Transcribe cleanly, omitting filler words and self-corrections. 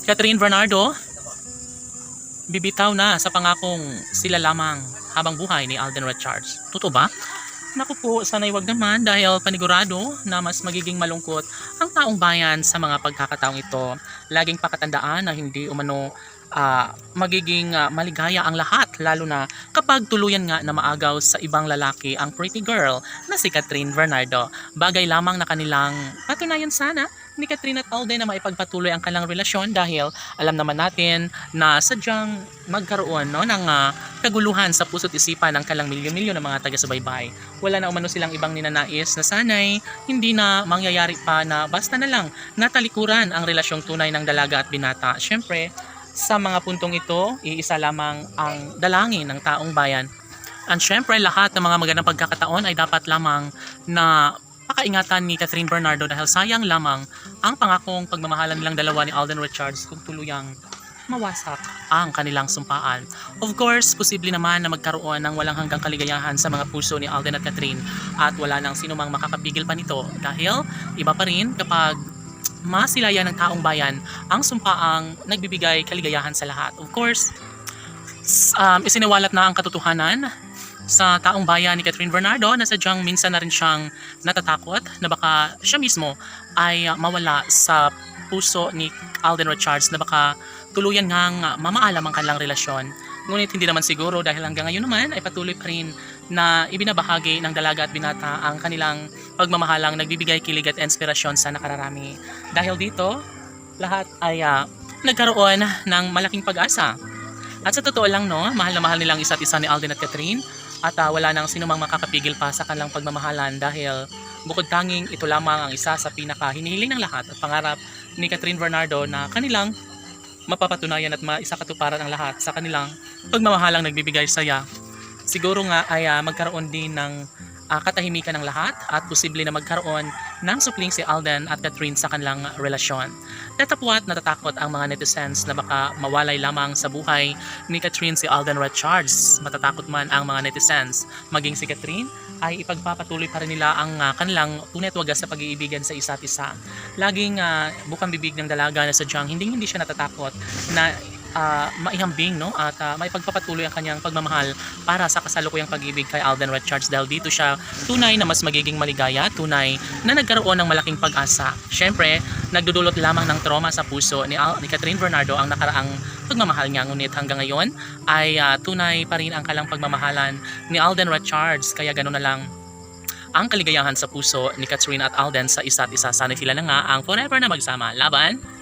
Catherine Bernardo, bibitaw na sa pangakong sila lamang habang buhay ni Alden Richards. Totoo ba? Naku po, sana'y wag naman dahil panigurado na mas magiging malungkot ang taong bayan sa mga pagkakataong ito. Laging pakatandaan na hindi umano magiging maligaya ang lahat, lalo na kapag tuluyan nga na maagaw sa ibang lalaki ang pretty girl na si Catherine Bernardo. Bagay lamang na kanilang patunayan sana ni Catherine at Alden na maipagpatuloy ang kanilang relasyon dahil alam naman natin na sadyang magkaroon ng kaguluhan sa puso't isipan ng kanilang milyon-milyon ng mga taga-subaybay. Wala na umano silang ibang ninanais na sanay hindi na mangyayari pa na basta na lang natalikuran ang relasyong tunay ng dalaga at binata. Syempre, sa mga puntong ito, iisa lamang ang dalangin ng taong bayan. And syempre, lahat ng mga magandang pagkakataon ay dapat lamang na pakaingatan ni Catherine Bernardo dahil sayang lamang ang pangakong pagmamahalan nilang dalawa ni Alden Richards kung tuluyang mawasak ang kanilang sumpaan. Of course, posible naman na magkaroon ng walang hanggang kaligayahan sa mga puso ni Alden at Catherine at wala nang sinumang makakapigil pa nito dahil iba pa rin kapag masilayan ng taong bayan ang sumpaang nagbibigay kaligayahan sa lahat. Of course, isiniwalat na ang katotohanan sa taong bayan ni Catherine Bernardo na sadyang minsan na rin siyang natatakot na baka siya mismo ay mawala sa puso ni Alden Richards, na baka tuluyan ngang mamaalam ang kanilang relasyon. Ngunit hindi naman siguro dahil hanggang ngayon naman ay patuloy pa rin na ibinabahagi ng dalaga at binata ang kanilang pagmamahalang nagbibigay kilig at inspirasyon sa nakararami. Dahil dito, lahat ay nagkaroon ng malaking pag-asa. At sa totoo lang, no, mahal na mahal nilang isa't isa ni Alden at Catherine at wala nang sinumang makakapigil pa sa kanilang pagmamahalan dahil bukod tanging ito lamang ang isa sa pinaka hinihiling ng lahat at pangarap ni Catherine Bernardo na kanilang mapapatunayan at maisakatuparan ang lahat sa kanilang pagmamahalang nagbibigay saya. Siguro nga ay magkaroon din ng katahimikan ng lahat at posible na magkaroon ng supling si Alden at Catherine sa kanilang relasyon. Datapwat natatakot ang mga netizens na baka mawalay lamang sa buhay ni Catherine si Alden Richards. Matatakot man ang mga netizens maging si Catherine ay ipagpapatuloy pa rin nila ang kanilang tunay at wagas sa pag-iibigan sa isa't isa. Laging bukang bibig ng dalaga na sadyang hindi siya natatakot na maihambing, no, at maipagpapatuloy ang kanyang pagmamahal para sa kasalukuyang pag-ibig kay Alden Richards dahil dito siya tunay na mas magiging maligaya, tunay na nagkaroon ng malaking pag-asa. Syempre, nagdudulot lamang ng trauma sa puso ni Catherine Bernardo ang nakaraang pagmamahal niya, ngunit hanggang ngayon ay tunay pa rin ang kalang pagmamahalan ni Alden Richards, kaya ganoon na lang ang kaligayahan sa puso ni Catherine at Alden sa isa't isa. Sana sila na nga ang forever na magsama. Laban!